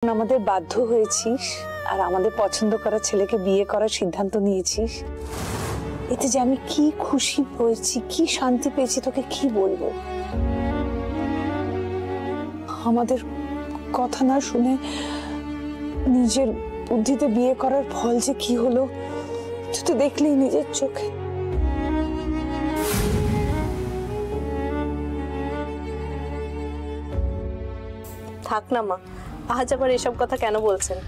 আমাদের বাধ্য হয়েছিস আর আমাদের পছন্দ করা ছেলেকে বিয়ে করার সিদ্ধান্ত নিয়েছিস, এতে যে আমি কি খুশি হয়েছি, কি শান্তি পেয়েছি তোকে কি বলবো। আমাদের কথা না শুনে নিজের বুদ্ধিতে বিয়ে করার ফল যে কি হলো তুই তো দেখলেই নিজের চোখে। থাক না মা, আজ আবার এসব কথা কেন বলছেন?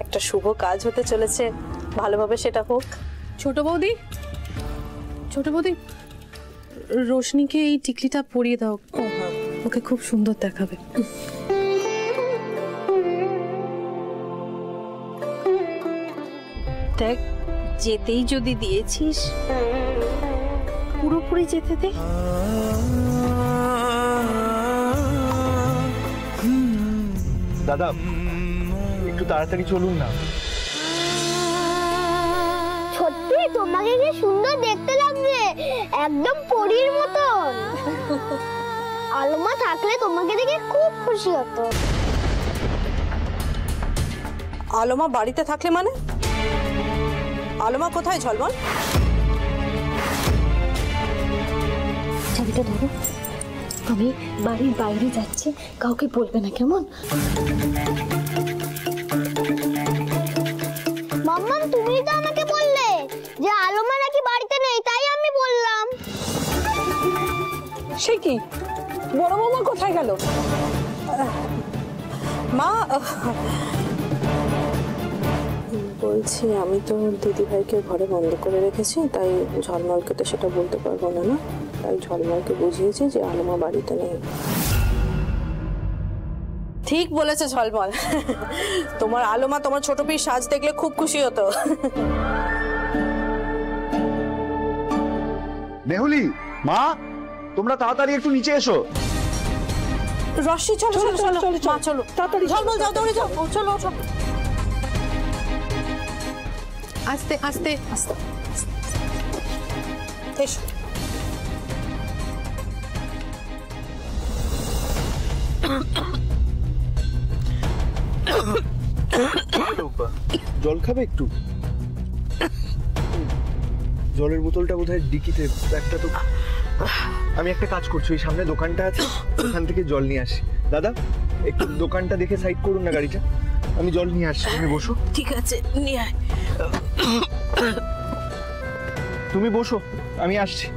একটা শুভ কাজ হতে চলেছে, ভালোভাবে সেটা হোক। ছোট বৌদি, রোশনিকে এই টিকলিটা পরিয়ে দাও, ওকে খুব সুন্দর দেখাবে। দেখ, যেতেই যদি দিয়েছিস পুরোপুরি যেতে দে। দাদা একটু তাড়াতাড়ি চলুন না। সত্যি তোমাকে কি সুন্দর দেখতে লাগছে, একদম পরীর মতন। আলমা থাকলে তোমাকে দেখে খুব খুশি হতো। আলমা বাড়িতে থাকলে মানে? আলমা কোথায় ঝলমল? চাবিটা ধরো, আমি বাড়ির বাইরে যাচ্ছি, কাউকে বলবে না, কেমন? মাম্মা তুমি তো আমাকে বললে যে আলমা নাকি বাড়িতে নেই, তাই আমি বললাম। সে কি, বড় বৌমা কোথায় গেল? মা বলছি, আমি তো দিদি ভাইকে ঘরে বন্ধ করে রেখেছি, তাই ঝলমলকে তো সেটা বলতে পারবো না, তাই ঝলমলকে বুঝিয়েছি যে আলমা বাড়িতে নেই। ঠিক বলেছে ঝলমল, তোমার আলমা তোমার ছোট পিস সাজ দেখলে খুব খুশি হতো। নেহুলি, মা তোমরা তাড়াতাড়ি একটু নিচে এসো। রশ্মি চলো চলো চলো মা, চলো তাড়াতাড়ি। ঝলমল যাও, দৌড়ে যাও, চলো চলো। আস্তে আস্তে আস্তে এসো। জল খাবে একটু? জলের বোতলটা বোধহয় ডিকিতে একটা তো। আমি একটা কাজ করছি, ওই সামনে দোকানটা আছে, ওখান থেকে জল নিয়ে আসি। দাদা একটু দোকানটা দেখে সাইড করুন না গাড়িটা, আমি জল নিয়ে আসছি, তুমি বসো। ঠিক আছে, নিয়ে আয়। তুমি বসো, আমি আসছি।